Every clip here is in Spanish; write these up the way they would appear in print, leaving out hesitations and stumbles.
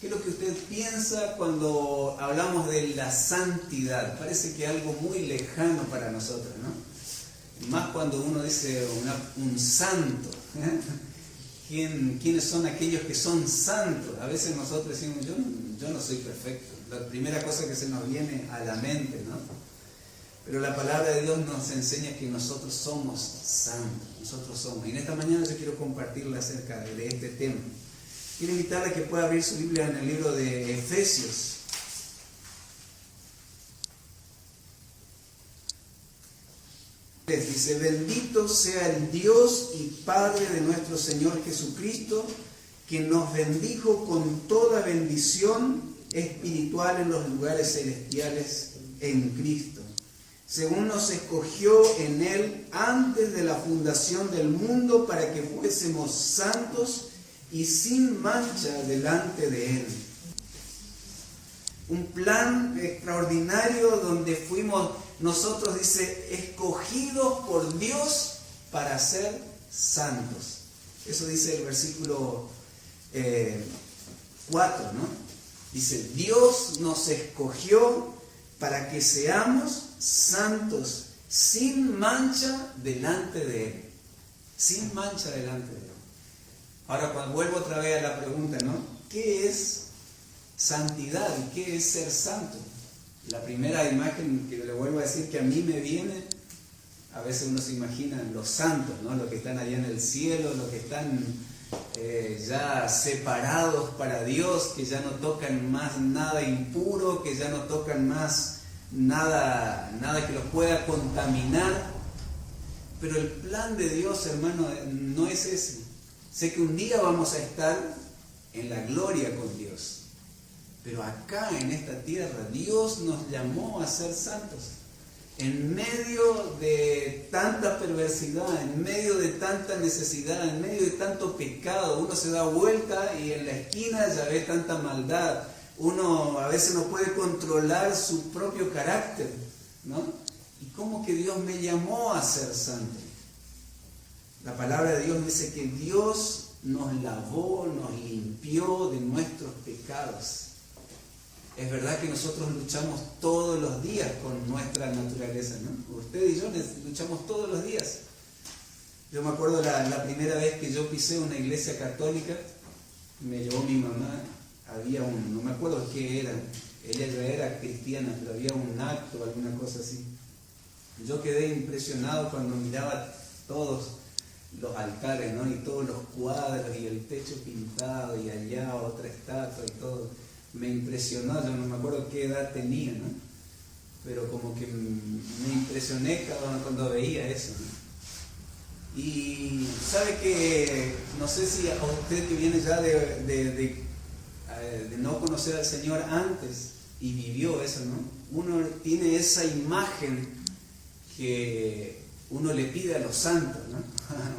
¿Qué es lo que usted piensa cuando hablamos de la santidad? Parece que es algo muy lejano para nosotros, ¿no? Más cuando uno dice un santo. ¿Quiénes son aquellos que son santos? A veces nosotros decimos, yo no soy perfecto. La primera cosa que se nos viene a la mente, ¿no? Pero la palabra de Dios nos enseña que nosotros somos santos. Nosotros somos. Y en esta mañana yo quiero compartirle acerca de este tema. Quiero invitarle a que pueda abrir su Biblia en el libro de Efesios. Dice, bendito sea el Dios y Padre de nuestro Señor Jesucristo, que nos bendijo con toda bendición espiritual en los lugares celestiales en Cristo, según nos escogió en Él antes de la fundación del mundo para que fuésemos santos y sin mancha delante de Él. Un plan extraordinario donde fuimos nosotros, dice, escogidos por Dios para ser santos. Eso dice el versículo 4, ¿no? Dice, Dios nos escogió para que seamos santos, sin mancha delante de Él. Sin mancha delante de Él. Ahora, cuando vuelvo otra vez a la pregunta, ¿no? ¿Qué es santidad y qué es ser santo? La primera imagen que le vuelvo a decir que a mí me viene, a veces uno se imagina los santos, ¿no? Los que están allá en el cielo, los que están ya separados para Dios, que ya no tocan más nada impuro, que ya no tocan más nada que los pueda contaminar. Pero el plan de Dios, hermano, no es ese. Sé que un día vamos a estar en la gloria con Dios, pero acá en esta tierra Dios nos llamó a ser santos. En medio de tanta perversidad, en medio de tanta necesidad, en medio de tanto pecado, uno se da vuelta y en la esquina ya ve tanta maldad. Uno a veces no puede controlar su propio carácter, ¿no? ¿Y cómo que Dios me llamó a ser santo? La palabra de Dios dice que Dios nos lavó, nos limpió de nuestros pecados. Es verdad que nosotros luchamos todos los días con nuestra naturaleza, ¿no? Usted y yo luchamos todos los días. Yo me acuerdo la primera vez que yo pisé una iglesia católica, me llevó mi mamá, no me acuerdo qué era, ella ya era cristiana, pero había un acto, alguna cosa así. Yo quedé impresionado cuando miraba todos los altares, ¿no? Y todos los cuadros y el techo pintado y allá otra estatua y todo. Me impresionó, yo no me acuerdo qué edad tenía, ¿no? Pero como que me impresioné cuando veía eso, ¿no? Y sabe que, no sé si a usted que viene ya de no conocer al Señor antes y vivió eso, ¿no? Uno tiene esa imagen que uno le pide a los santos, ¿no?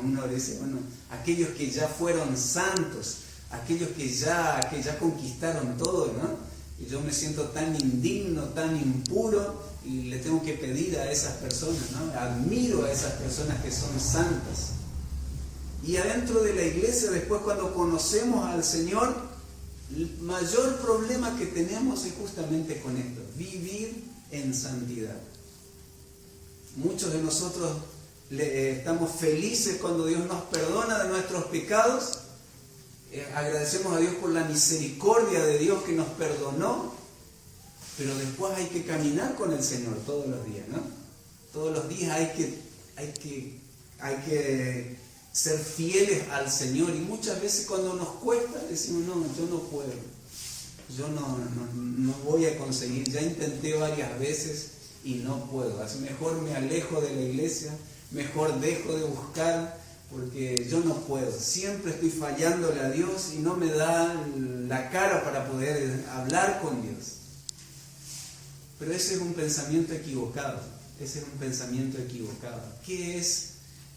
Uno dice, bueno, aquellos que ya fueron santos, aquellos que ya conquistaron todo, ¿no? Y yo me siento tan indigno, tan impuro, y le tengo que pedir a esas personas, ¿no? Admiro a esas personas que son santas. Y adentro de la iglesia, después cuando conocemos al Señor, el mayor problema que tenemos es justamente con esto, vivir en santidad. Muchos de nosotros estamos felices cuando Dios nos perdona de nuestros pecados. Agradecemos a Dios por la misericordia de Dios que nos perdonó, pero después hay que caminar con el Señor todos los días, ¿no? Todos los días hay que ser fieles al Señor, y muchas veces cuando nos cuesta decimos, no, yo no puedo, yo no voy a conseguir, ya intenté varias veces y no puedo, así mejor me alejo de la iglesia, mejor dejo de buscar, porque yo no puedo, siempre estoy fallándole a Dios y no me da la cara para poder hablar con Dios. Pero ese es un pensamiento equivocado, ¿Qué es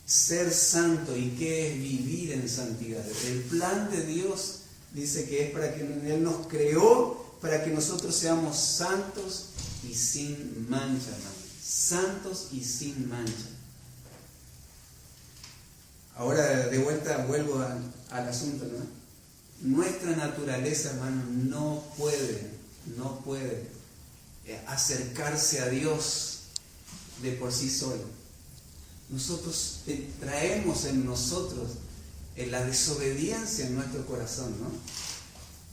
ser santo y qué es vivir en santidad? El plan de Dios dice que es para que Él nos creó, para que nosotros seamos santos y sin mancha, hermano. Santos y sin mancha. Ahora de vuelta vuelvo al asunto, ¿no? nuestra naturaleza, hermano, no puede acercarse a Dios de por sí solo. Nosotros traemos en nosotros la desobediencia en nuestro corazón, ¿no?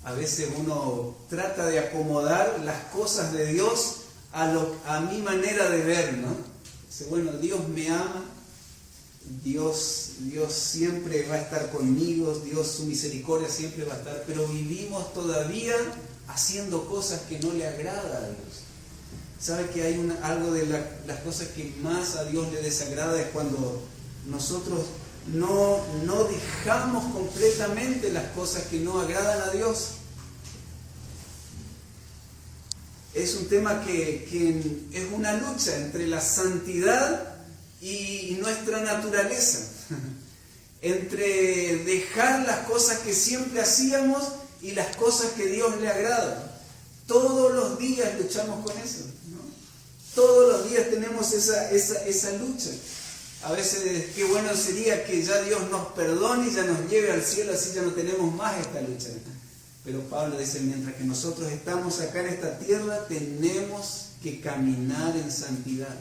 A veces uno trata de acomodar las cosas de Dios a mi manera de ver, ¿no? Dice, bueno, Dios me ama, Dios siempre va a estar conmigo, Dios, su misericordia siempre va a estar, pero vivimos todavía haciendo cosas que no le agrada a Dios. ¿Sabe que hay algo de las cosas que más a Dios le desagrada? Es cuando nosotros no dejamos completamente las cosas que no agradan a Dios. Es un tema que es una lucha entre la santidad y nuestra naturaleza. Entre dejar las cosas que siempre hacíamos y las cosas que Dios le agrada. Todos los días luchamos con eso, ¿no? Todos los días tenemos esa lucha. A veces qué bueno sería que ya Dios nos perdone y ya nos lleve al cielo, así ya no tenemos más esta lucha. Pero Pablo dice, mientras que nosotros estamos acá en esta tierra, tenemos que caminar en santidad.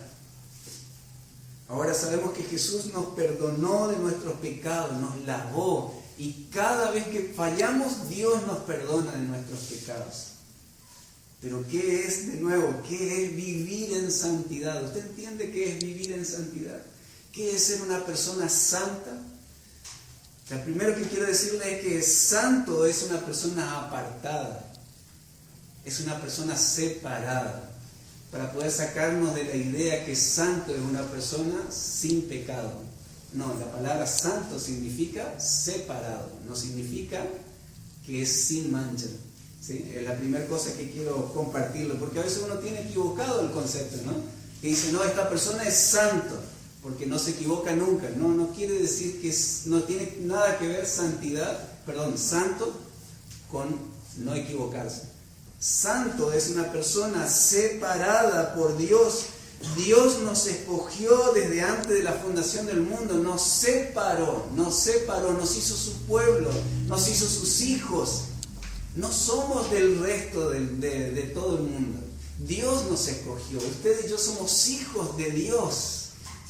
Ahora sabemos que Jesús nos perdonó de nuestros pecados, nos lavó, y cada vez que fallamos, Dios nos perdona de nuestros pecados. Pero ¿qué es, de nuevo, qué es vivir en santidad? ¿Usted entiende qué es vivir en santidad? ¿Qué es ser una persona santa? Lo primero que quiero decirle es que santo es una persona apartada, es una persona separada, para poder sacarnos de la idea que santo es una persona sin pecado. No, la palabra santo significa separado, no significa que es sin mancha. ¿Sí? Es la primera cosa que quiero compartirlo, porque a veces uno tiene equivocado el concepto, ¿no? Que dice, no, esta persona es santo, porque no se equivoca nunca. No quiere decir que no tiene nada que ver santo con no equivocarse. Santo es una persona separada por Dios. Dios nos escogió desde antes de la fundación del mundo, nos separó, nos hizo su pueblo, nos hizo sus hijos. No somos del resto de todo el mundo. Dios nos escogió. Usted y yo somos hijos de Dios.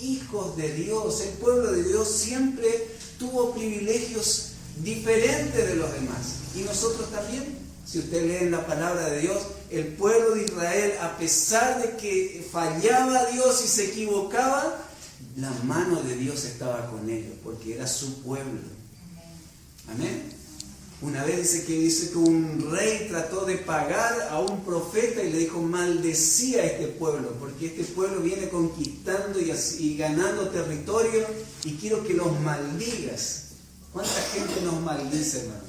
Hijos de Dios. El pueblo de Dios siempre tuvo privilegios diferentes de los demás. Y nosotros también. Si usted lee en la palabra de Dios, el pueblo de Israel, a pesar de que fallaba a Dios y se equivocaba, la mano de Dios estaba con ellos, porque era su pueblo. Amén. Una vez dice que un rey trató de pagar a un profeta y le dijo, maldecía a este pueblo, porque este pueblo viene conquistando y ganando territorio y quiero que los maldigas. ¿Cuánta gente nos maldice, hermano?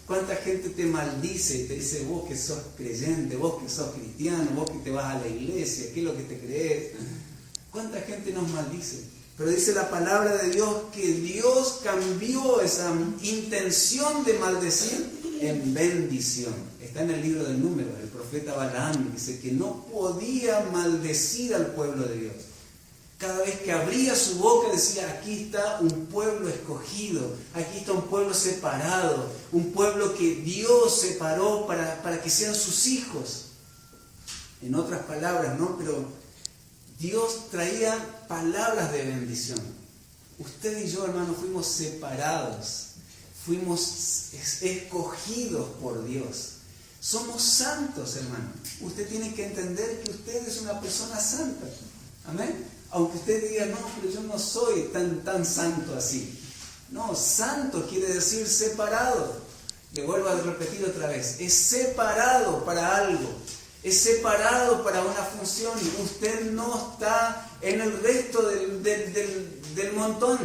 ¿Cuánta gente te maldice y te dice, vos que sos creyente, vos que sos cristiano, vos que te vas a la iglesia, qué es lo que te crees? ¿Cuánta gente nos maldice? Pero dice la palabra de Dios que Dios cambió esa intención de maldecir en bendición. Está en el libro del Números, el profeta Balaam dice que no podía maldecir al pueblo de Dios. Cada vez que abría su boca decía, aquí está un pueblo escogido, aquí está un pueblo separado, un pueblo que Dios separó para que sean sus hijos. En otras palabras, ¿no? Pero Dios traía palabras de bendición. Usted y yo, hermano, fuimos separados, fuimos escogidos por Dios. Somos santos, hermano. Usted tiene que entender que usted es una persona santa. Amén. Aunque usted diga, no, pero yo no soy tan santo así. No, santo quiere decir separado. Le vuelvo a repetir otra vez. Es separado para algo. Es separado para una función. Usted no está en el resto del montón.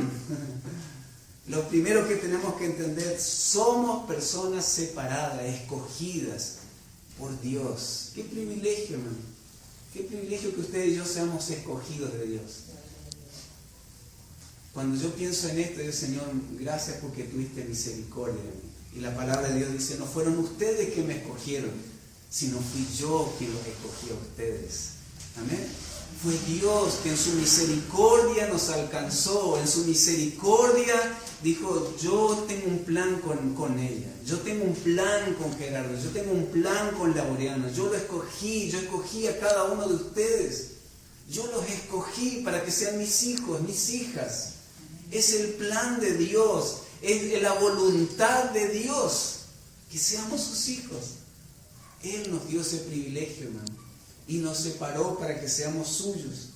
Lo primero que tenemos que entender, somos personas separadas, escogidas por Dios. Qué privilegio, hermano. Qué privilegio que usted y yo seamos escogidos de Dios. Cuando yo pienso en esto, digo, Señor, gracias porque tuviste misericordia de mí. Y la palabra de Dios dice, no fueron ustedes que me escogieron, sino fui yo quien los escogió a ustedes. Amén. Fue Dios que en su misericordia nos alcanzó, en su misericordia dijo, yo tengo un plan con ella, yo tengo un plan con Gerardo, yo tengo un plan con Laureano, yo escogí a cada uno de ustedes, yo los escogí para que sean mis hijos, mis hijas. Es el plan de Dios, es la voluntad de Dios, que seamos sus hijos. Él nos dio ese privilegio, hermano, y nos separó para que seamos suyos.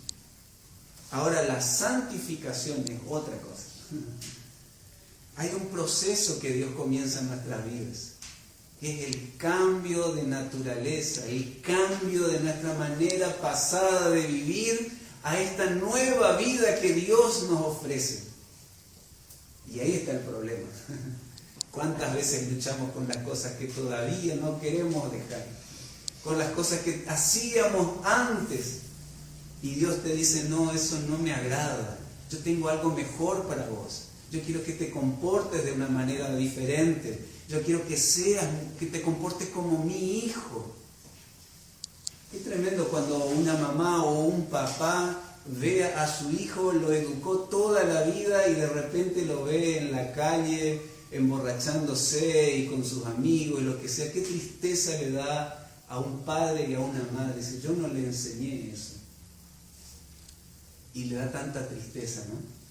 Ahora, la santificación es otra cosa. Hay un proceso que Dios comienza en nuestras vidas, que es el cambio de naturaleza, el cambio de nuestra manera pasada de vivir a esta nueva vida que Dios nos ofrece. Y ahí está el problema. ¿Cuántas veces luchamos con las cosas que todavía no queremos dejar? Con las cosas que hacíamos antes. Y Dios te dice, no, eso no me agrada. Yo tengo algo mejor para vos. Yo quiero que te comportes de una manera diferente. Yo quiero que te comportes como mi hijo. Es tremendo cuando una mamá o un papá ve a su hijo, lo educó toda la vida y de repente lo ve en la calle emborrachándose y con sus amigos y lo que sea. Qué tristeza le da a un padre y a una madre. Dice, yo no le enseñé eso. Y le da tanta tristeza, ¿no?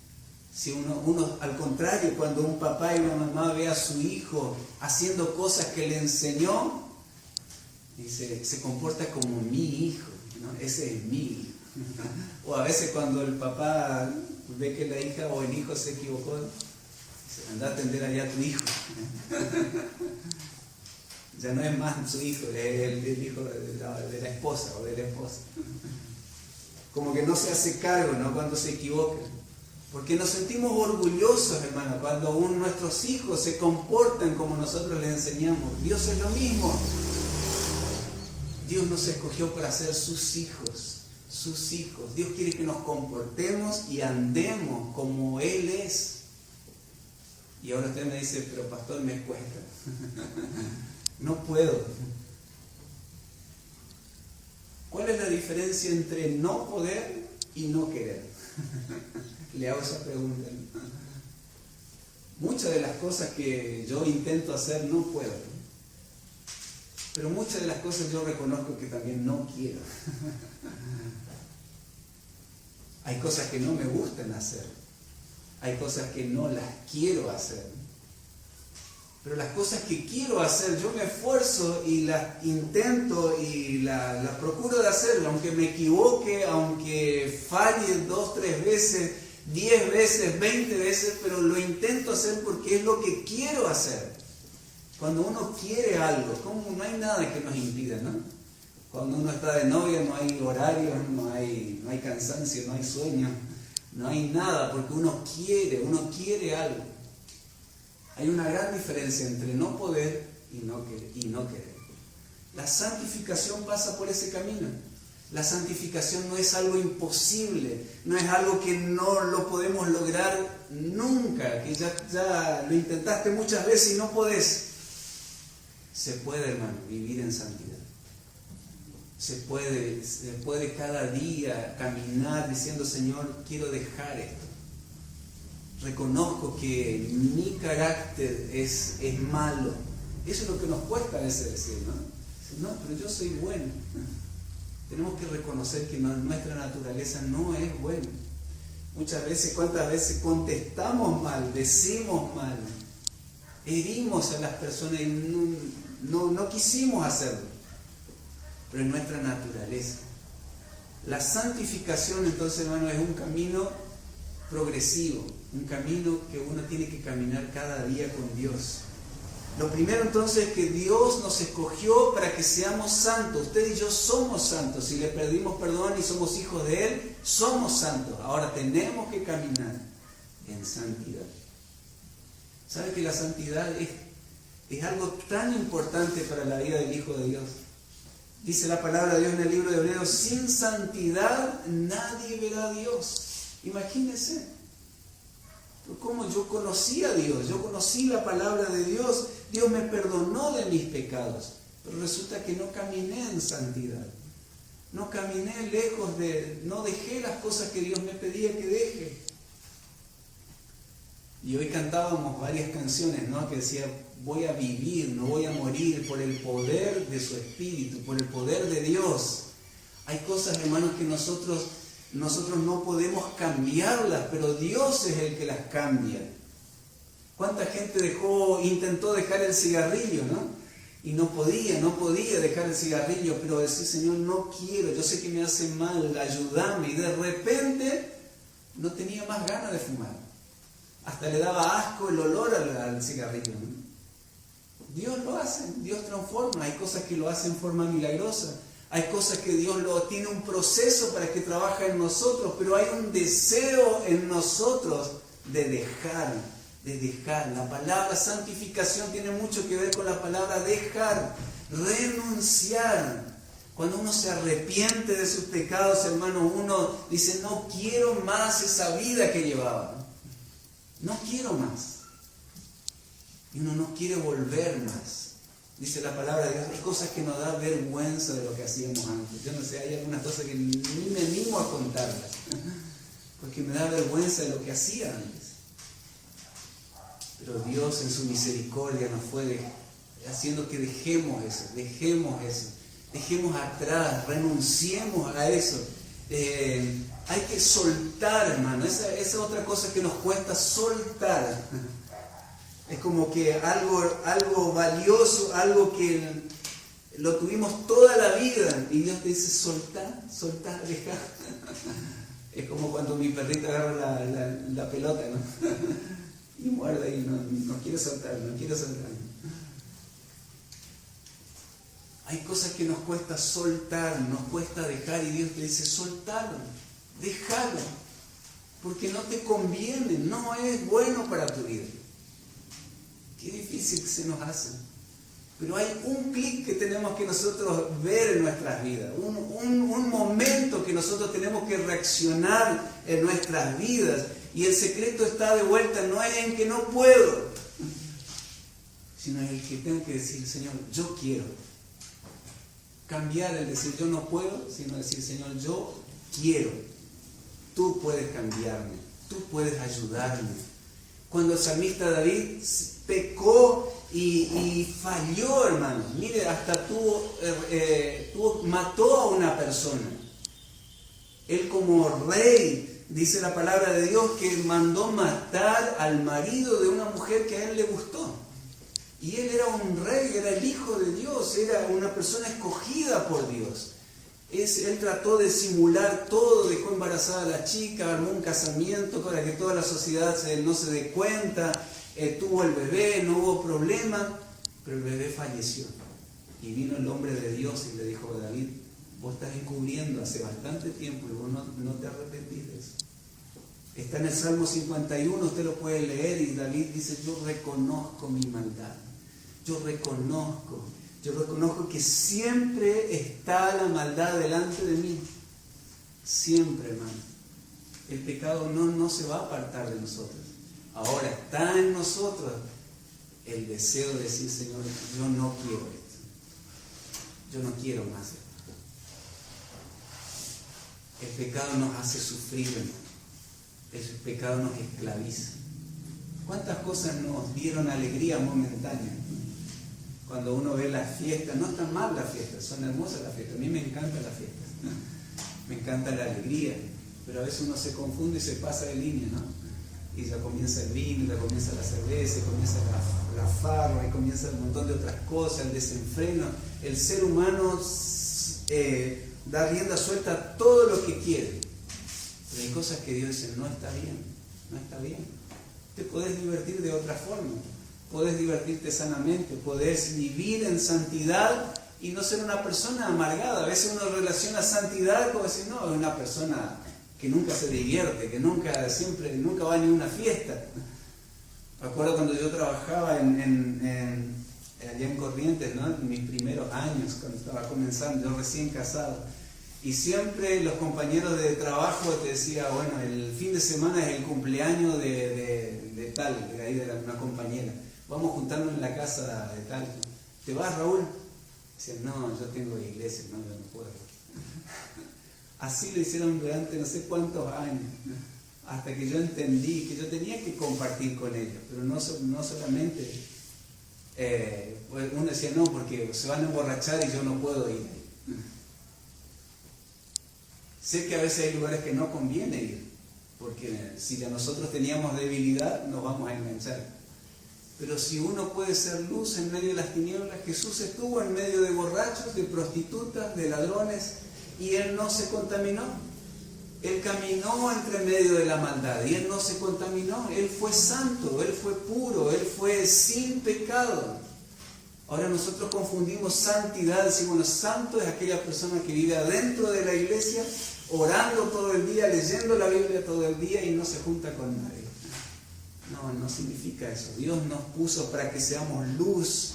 Si uno al contrario, cuando un papá y una mamá ve a su hijo haciendo cosas que le enseñó, dice, se comporta como mi hijo, ¿no? Ese es mi hijo. O a veces cuando el papá ve que la hija o el hijo se equivocó, dice, anda a atender allá a tu hijo. Ya no es más su hijo, es el hijo de la esposa o del esposo. Como que no se hace cargo, ¿no? Cuando se equivoca. Porque nos sentimos orgullosos, hermano, cuando nuestros hijos se comportan como nosotros les enseñamos. Dios es lo mismo. Dios nos escogió para ser sus hijos. Sus hijos. Dios quiere que nos comportemos y andemos como Él es. Y ahora usted me dice, pero pastor, me cuesta. No puedo. ¿Cuál es la diferencia entre no poder y no querer? Le hago esa pregunta. Muchas de las cosas que yo intento hacer no puedo. Pero muchas de las cosas yo reconozco que también no quiero. Hay cosas que no me gustan hacer. Hay cosas que no las quiero hacer. Pero las cosas que quiero hacer, yo me esfuerzo y las intento y las procuro de hacerlo, aunque me equivoque, aunque falle 2, 3 veces, 10 veces, 20 veces, pero lo intento hacer porque es lo que quiero hacer. Cuando uno quiere algo, como no hay nada que nos impida, ¿no? Cuando uno está de novia no hay horario, no hay cansancio, no hay sueño, no hay nada, porque uno quiere algo. Hay una gran diferencia entre no poder y no querer. La santificación pasa por ese camino. La santificación no es algo imposible, no es algo que no lo podemos lograr nunca, que ya lo intentaste muchas veces y no podés. Se puede, hermano, vivir en santidad. Se puede cada día caminar diciendo, Señor, quiero dejar esto. Reconozco que mi carácter es malo. Eso es lo que nos cuesta a veces decir, ¿no? No, pero yo soy bueno. Tenemos que reconocer que nuestra naturaleza no es buena. Muchas veces, ¿cuántas veces contestamos mal, decimos mal, herimos a las personas y no quisimos hacerlo? Pero es nuestra naturaleza. La santificación, entonces, hermano, es un camino progresivo, un camino que uno tiene que caminar cada día con Dios. Lo primero entonces es que Dios nos escogió para que seamos santos. Usted y yo somos santos. Si le pedimos perdón y somos hijos de Él, somos santos. Ahora tenemos que caminar en santidad. ¿Sabe que la santidad es algo tan importante para la vida del Hijo de Dios? Dice la palabra de Dios en el libro de Hebreos, sin santidad nadie verá a Dios. Imagínense, como yo conocí a Dios, yo conocí la palabra de Dios, Dios me perdonó de mis pecados, pero resulta que no caminé en santidad. No caminé lejos no dejé las cosas que Dios me pedía que deje. Y hoy cantábamos varias canciones, ¿no? Que decía, voy a vivir, no voy a morir por el poder de su Espíritu, por el poder de Dios. Hay cosas, hermanos, que nosotros no podemos cambiarlas, pero Dios es el que las cambia. ¿Cuánta gente intentó dejar el cigarrillo, no? Y no podía dejar el cigarrillo, pero decir, Señor, no quiero, yo sé que me hace mal, ayúdame. Y de repente no tenía más ganas de fumar. Hasta le daba asco el olor al cigarrillo, ¿no? Dios lo hace, Dios transforma. Hay cosas que lo hace en forma milagrosa. Hay cosas que Dios tiene un proceso para que trabaje en nosotros, pero hay un deseo en nosotros de dejar. La palabra santificación tiene mucho que ver con la palabra dejar, renunciar. Cuando uno se arrepiente de sus pecados, hermano, uno dice, no quiero más esa vida que llevaba. No quiero más. Y uno no quiere volver más. Dice la palabra de Dios, hay cosas que nos da vergüenza de lo que hacíamos antes. Yo no sé, hay algunas cosas que ni me animo a contarlas, porque me da vergüenza de lo que hacía antes. Pero Dios en su misericordia nos fue haciendo que dejemos atrás, renunciemos a eso. Hay que soltar, hermano. Esa es otra cosa que nos cuesta, soltar. Es como que algo valioso, algo que lo tuvimos toda la vida y Dios te dice soltar, dejar. Es como cuando mi perrito agarra la pelota, ¿no? Y muerde y no quiere soltar. Hay cosas que nos cuesta soltar, nos cuesta dejar y Dios te dice soltalo, déjalo, porque no te conviene, no es bueno para tu vida. Qué difícil se nos hace. Pero hay un clic que tenemos que nosotros ver en nuestras vidas, un momento que nosotros tenemos que reaccionar en nuestras vidas. Y el secreto está de vuelta, no es en que no puedo, sino en el que tengo que decir, Señor, yo quiero. Cambiar el decir yo no puedo, sino decir, Señor, yo quiero. Tú puedes cambiarme, tú puedes ayudarme. Cuando el salmista David pecó y falló, hermano, mire, hasta mató a una persona. Él como rey, dice la palabra de Dios que mandó matar al marido de una mujer que a él le gustó. Y él era un rey, era el hijo de Dios, era una persona escogida por Dios. Él trató de simular todo, dejó embarazada a la chica, armó un casamiento para que toda la sociedad no se dé cuenta, tuvo el bebé, no hubo problema, pero el bebé falleció. Y vino el hombre de Dios y le dijo a David, vos estás encubriendo hace bastante tiempo y vos no te arrepentís de eso. Está en el Salmo 51, usted lo puede leer y David dice, yo reconozco mi maldad, yo reconozco que siempre está la maldad delante de mí, siempre, hermano. El pecado no se va a apartar de nosotros, ahora está en nosotros el deseo de decir, Señor, yo no quiero esto, yo no quiero más esto. El pecado nos hace sufrir, hermano. El pecado nos esclaviza. ¿Cuántas cosas nos dieron alegría momentánea? Cuando uno ve las fiestas, no están mal las fiestas, son hermosas las fiestas. A mí me encantan las fiestas, me encanta la alegría, pero a veces uno se confunde y se pasa de línea, ¿no? Y ya comienza el vino, ya comienza la cerveza, comienza la farra, y comienza un montón de otras cosas, el desenfreno. El ser humano da rienda suelta a todo lo que quiere. Pero hay cosas que Dios dice, no está bien. Te podés divertir de otra forma, podés divertirte sanamente, podés vivir en santidad y no ser una persona amargada. A veces uno relaciona santidad como decir, no, es una persona que nunca se divierte, que nunca va a ninguna fiesta. Me acuerdo cuando yo trabajaba allá en Corrientes, ¿no? En mis primeros años, cuando estaba comenzando, yo recién casado. Y siempre los compañeros de trabajo te decían, bueno, el fin de semana es el cumpleaños de tal, de ahí de una compañera. Vamos a juntarnos en la casa de tal. ¿Te vas, Raúl? Decían, no, yo tengo iglesia, no, yo no puedo. Así lo hicieron durante no sé cuántos años, hasta que yo entendí que yo tenía que compartir con ellos, pero no solamente, uno decía no, porque se van a emborrachar y yo no puedo ir. Sé que a veces hay lugares que no conviene ir, porque si nosotros teníamos debilidad nos vamos a enganchar. Pero si uno puede ser luz en medio de las tinieblas, Jesús estuvo en medio de borrachos, de prostitutas, de ladrones, y Él no se contaminó. Él caminó entre medio de la maldad y Él no se contaminó. Él fue santo, Él fue puro, Él fue sin pecado. Ahora nosotros confundimos santidad, decimos, bueno, santo es aquella persona que vive adentro de la iglesia, orando todo el día, leyendo la Biblia todo el día y no se junta con nadie. No significa eso. Dios nos puso para que seamos luz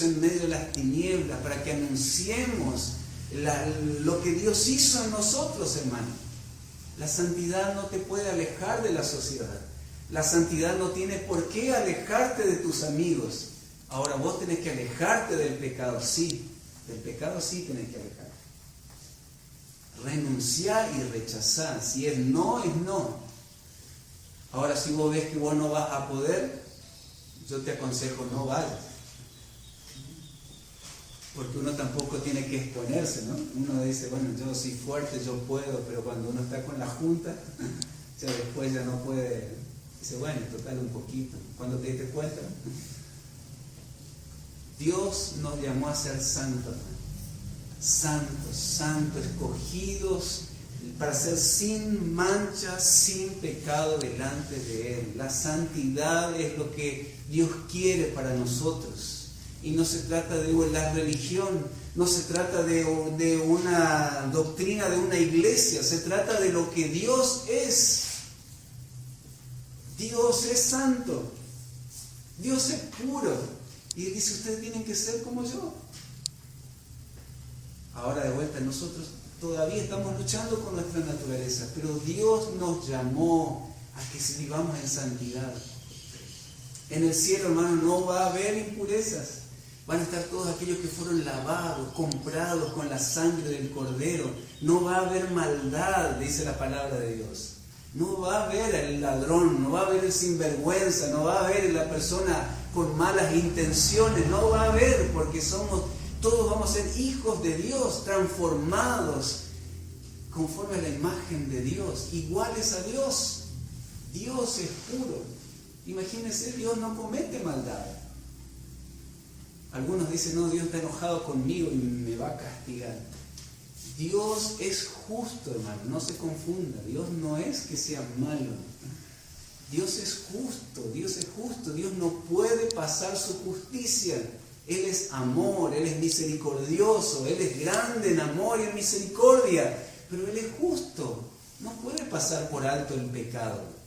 en medio de las tinieblas, para que anunciemos lo que Dios hizo en nosotros, hermano. La santidad no te puede alejar de la sociedad. La santidad no tiene por qué alejarte de tus amigos. Ahora vos tenés que alejarte del pecado, sí. Del pecado sí tenés que alejarte. Renunciar y rechazar. Si es no, es no. Ahora si vos ves que vos no vas a poder, yo te aconsejo no vayas. Porque uno tampoco tiene que exponerse, ¿no? Uno dice, bueno, yo soy fuerte, yo puedo, pero cuando uno está con la junta, ya después ya no puede. Dice, bueno, total un poquito. Cuando te diste cuenta, Dios nos llamó a ser santos, santos, escogidos para ser sin mancha, sin pecado delante de Él. La santidad es lo que Dios quiere para nosotros. Y no se trata de la religión, no se trata de una doctrina de una iglesia, se trata de lo que Dios es. Dios es santo, Dios es puro. Y Él dice, ustedes tienen que ser como yo. Ahora de vuelta, nosotros todavía estamos luchando con nuestra naturaleza, pero Dios nos llamó a que vivamos en santidad. En el cielo, hermano, no va a haber impurezas. Van a estar todos aquellos que fueron lavados, comprados con la sangre del Cordero. No va a haber maldad, dice la palabra de Dios. No va a haber el ladrón, no va a haber el sinvergüenza, no va a haber la persona con malas intenciones. No va a haber, porque todos vamos a ser hijos de Dios, transformados conforme a la imagen de Dios, iguales a Dios. Dios es puro. Imagínense, Dios no comete maldad. Algunos dicen, no, Dios está enojado conmigo y me va a castigar. Dios es justo, hermano, no se confunda. Dios no es que sea malo. Dios es justo, Dios no puede pasar su justicia. Él es amor, Él es misericordioso, Él es grande en amor y en misericordia, pero Él es justo, no puede pasar por alto el pecado.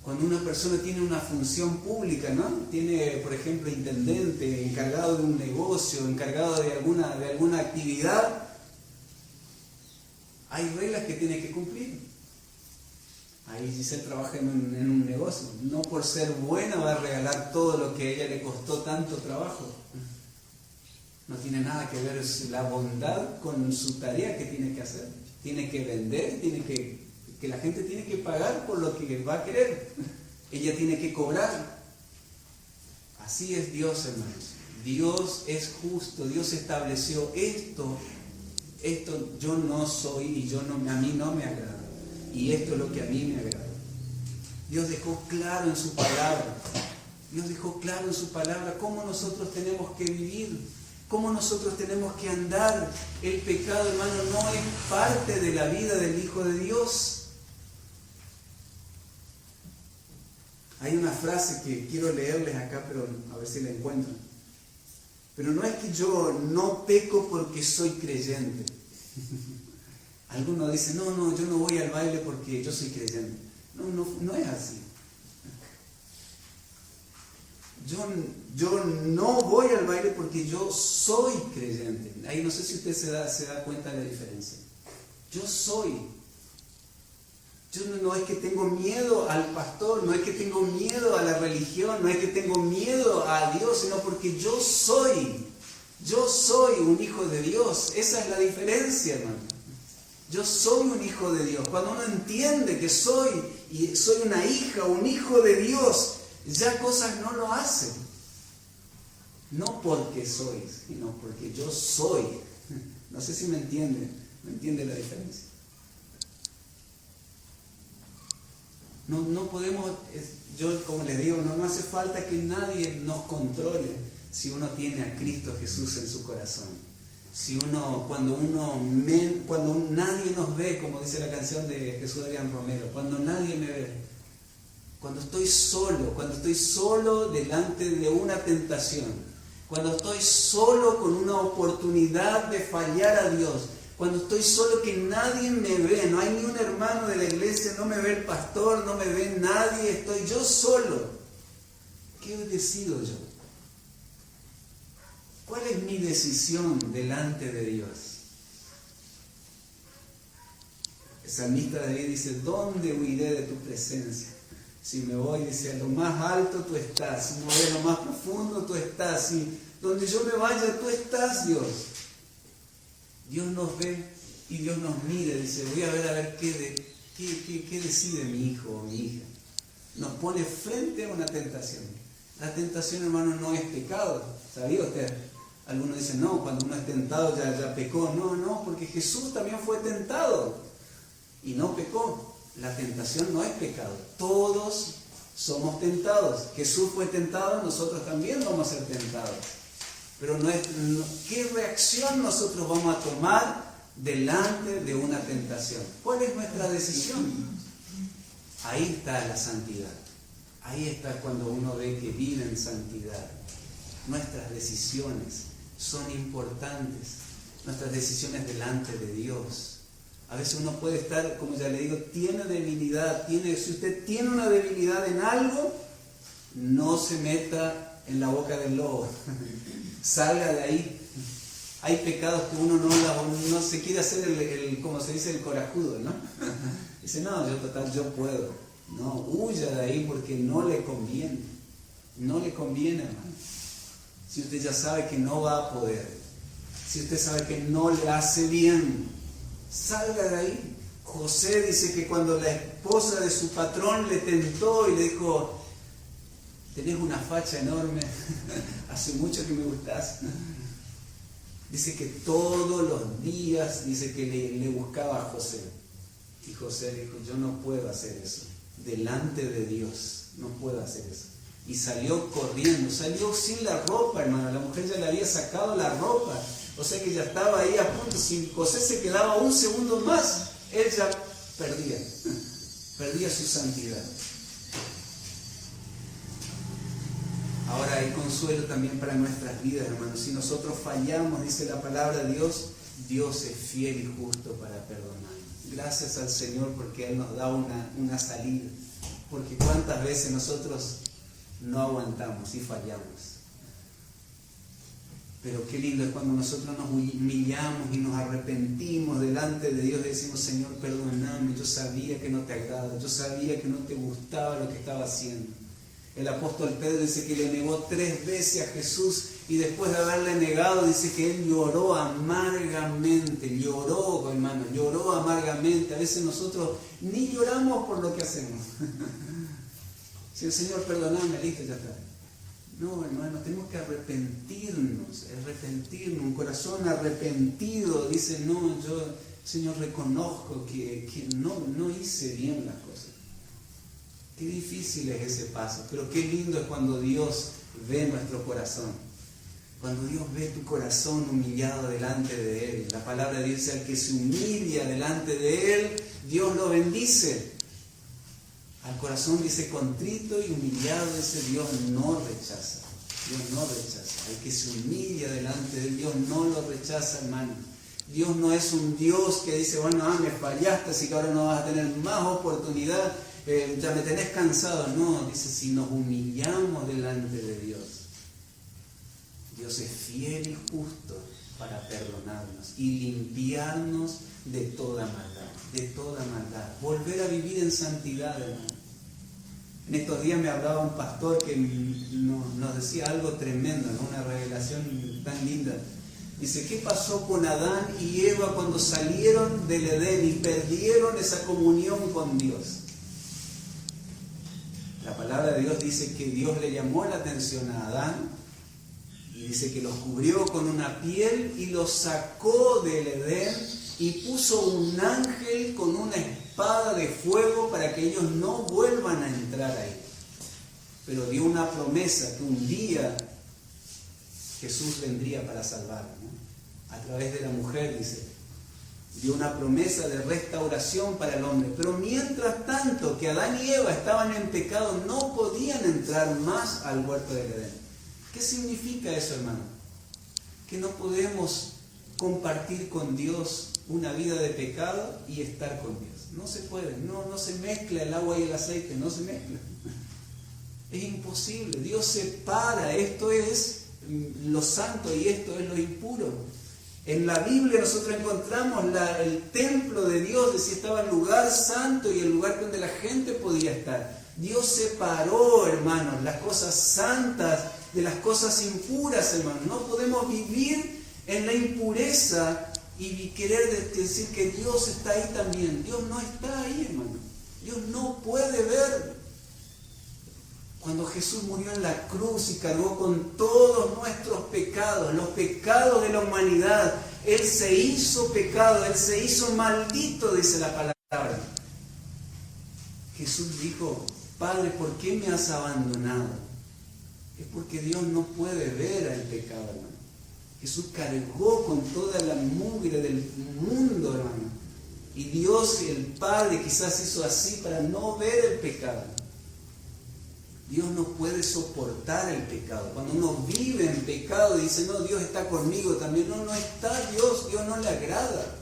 Cuando una persona tiene una función pública, ¿no? Tiene, por ejemplo, intendente, encargado de un negocio, encargado de alguna actividad, hay reglas que tiene que cumplir. Ahí Giselle trabaja en un negocio. No por ser buena va a regalar todo lo que a ella le costó tanto trabajo. No tiene nada que ver la bondad con su tarea que tiene que hacer. Tiene que vender, que la gente tiene que pagar por lo que va a querer. Ella tiene que cobrar. Así es Dios, hermanos. Dios es justo. Dios estableció esto yo no soy y a mí no me agrada. Y esto es lo que a mí me agrada. Dios dejó claro en su palabra. Cómo nosotros tenemos que vivir, cómo nosotros tenemos que andar. El pecado, hermano, no es parte de la vida del Hijo de Dios. Hay una frase que quiero leerles acá, pero a ver si la encuentro. Pero no es que yo no peco porque soy creyente. Algunos dicen, no, yo no voy al baile porque yo soy creyente. No es así. Yo no voy al baile porque yo soy creyente. Ahí no sé si usted se da cuenta de la diferencia. Yo soy. Yo no es que tengo miedo al pastor, no es que tengo miedo a la religión, no es que tengo miedo a Dios, sino porque yo soy. Yo soy un hijo de Dios. Esa es la diferencia, hermano. Yo soy un hijo de Dios. Cuando uno entiende que soy una hija, un hijo de Dios, ya cosas no lo hacen. No porque soy, sino porque yo soy. No sé si me entiende la diferencia. No podemos, yo como les digo, no hace falta que nadie nos controle si uno tiene a Cristo Jesús en su corazón. Cuando nadie nos ve, como dice la canción de Jesús Adrián Romero, cuando nadie me ve, cuando estoy solo delante de una tentación, cuando estoy solo con una oportunidad de fallar a Dios, cuando estoy solo que nadie me ve, no hay ni un hermano de la iglesia, no me ve el pastor, no me ve nadie, estoy yo solo. ¿Qué decido yo? ¿Cuál es mi decisión delante de Dios? El salmista David dice, ¿dónde huiré de tu presencia? Si me voy, dice, a lo más alto tú estás, si me voy a lo más profundo tú estás, si donde yo me vaya tú estás, Dios. Dios nos ve y Dios nos mira, dice, voy a ver qué decide mi hijo o mi hija. Nos pone frente a una tentación. La tentación, hermano, no es pecado. ¿Sabía usted? Algunos dicen, no, cuando uno es tentado ya pecó. No, porque Jesús también fue tentado y no pecó. La tentación no es pecado. Todos somos tentados. Jesús fue tentado, nosotros también vamos a ser tentados. Pero ¿qué reacción nosotros vamos a tomar delante de una tentación? ¿Cuál es nuestra decisión? Ahí está la santidad. Ahí está cuando uno ve que vive en santidad. Nuestras decisiones son importantes. Nuestras decisiones delante de Dios. A veces uno puede estar, como ya le digo, tiene debilidad. Si usted tiene una debilidad en algo, no se meta en la boca del lobo. Salga de ahí. Hay pecados que uno no se quiere hacer como se dice, el corajudo, ¿no? Dice, no, yo puedo. No, huya de ahí porque no le conviene. No le conviene, hermano. Si usted ya sabe que no va a poder, si usted sabe que no le hace bien, salga de ahí. José dice que cuando la esposa de su patrón le tentó y le dijo, tenés una facha enorme, hace mucho que me gustás. Dice que todos los días, dice que le buscaba a José. Y José dijo, yo no puedo hacer eso. Delante de Dios, no puedo hacer eso. Y salió corriendo, salió sin la ropa, hermano. La mujer ya le había sacado la ropa. O sea que ya estaba ahí a punto. Si José se quedaba un segundo más, él ya perdía su santidad. Ahora hay consuelo también para nuestras vidas, hermanos. Si nosotros fallamos, dice la palabra de Dios, Dios es fiel y justo para perdonar. Gracias al Señor porque Él nos da una salida. Porque cuántas veces nosotros no aguantamos y fallamos. Pero qué lindo es cuando nosotros nos humillamos y nos arrepentimos delante de Dios y decimos, Señor, perdóname, yo sabía que no te agrada, yo sabía que no te gustaba lo que estaba haciendo. El apóstol Pedro dice que le negó 3 veces a Jesús y después de haberle negado dice que él lloró amargamente, lloró amargamente. A veces nosotros ni lloramos por lo que hacemos. Si el Señor perdoname, listo, ya está. No, hermano, tenemos que arrepentirnos, un corazón arrepentido. Dice, no, yo, Señor, reconozco que no hice bien las cosas. Qué difícil es ese paso, pero qué lindo es cuando Dios ve nuestro corazón. Cuando Dios ve tu corazón humillado delante de Él. La palabra de Dios dice, al que se humilla delante de Él, Dios lo bendice. Al corazón dice contrito y humillado, dice Dios no rechaza. Dios no rechaza. Al que se humilla delante de Él, Dios no lo rechaza, hermano. Dios no es un Dios que dice, bueno, me fallaste, así que ahora no vas a tener más oportunidad. Ya me tenés cansado. No, dice, si nos humillamos delante de Dios, Dios es fiel y justo para perdonarnos y limpiarnos de toda maldad, volver a vivir en santidad, hermano. En estos días me hablaba un pastor que nos decía algo tremendo, ¿no? Una revelación tan linda. Dice, ¿qué pasó con Adán y Eva cuando salieron del Edén y perdieron esa comunión con Dios? La palabra de Dios dice que Dios le llamó la atención a Adán y dice que los cubrió con una piel y los sacó del Edén y puso un ángel con una espada de fuego para que ellos no vuelvan a entrar ahí. Pero dio una promesa que un día Jesús vendría para salvar, ¿no? A través de la mujer, dice. Dio una promesa de restauración para el hombre. Pero mientras tanto que Adán y Eva estaban en pecado, no podían entrar más al huerto del Edén. ¿Qué significa eso, hermano? Que no podemos compartir con Dios una vida de pecado y estar con Dios. No se puede, no se mezcla el agua y el aceite, no se mezcla. Es imposible. Dios separa, esto es lo santo y esto es lo impuro. En la Biblia nosotros encontramos el templo de Dios, de si estaba el lugar santo y el lugar donde la gente podía estar. Dios separó, hermanos, las cosas santas de las cosas impuras, hermanos. No podemos vivir en la impureza y querer decir que Dios está ahí también. Dios no está ahí, hermano. Dios no puede ver. Cuando Jesús murió en la cruz y cargó con todos nuestros pecados, los pecados de la humanidad, Él se hizo pecado, Él se hizo maldito, dice la palabra. Jesús dijo, Padre, ¿por qué me has abandonado? Es porque Dios no puede ver al pecado, hermano. Jesús cargó con toda la mugre del mundo, hermano. Y Dios, el Padre, quizás hizo así para no ver el pecado. Dios no puede soportar el pecado. Cuando uno vive en pecado y dice, no, Dios está conmigo también. No está Dios no le agrada.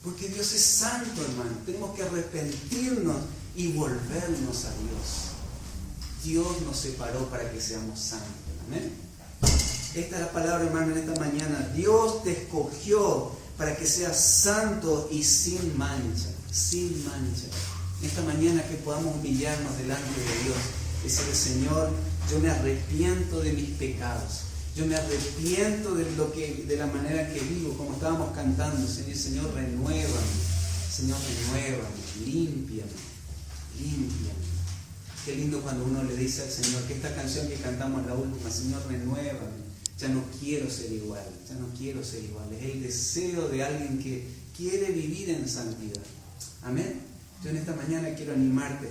Porque Dios es santo, hermano. Tenemos que arrepentirnos y volvernos a Dios. Dios nos separó para que seamos santos. Amén. Esta es la palabra, hermano, en esta mañana. Dios te escogió para que seas santo y sin mancha. Sin mancha. Esta mañana que podamos humillarnos delante de Dios. Decirle, Señor, yo me arrepiento de mis pecados. Yo me arrepiento de la manera que vivo, como estábamos cantando. Señor, renuévame. Señor, renuévame. Límpiame. Qué lindo cuando uno le dice al Señor que esta canción que cantamos la última, Señor, renuévame. Ya no quiero ser igual. Es el deseo de alguien que quiere vivir en santidad. Amén. Yo en esta mañana quiero animarte.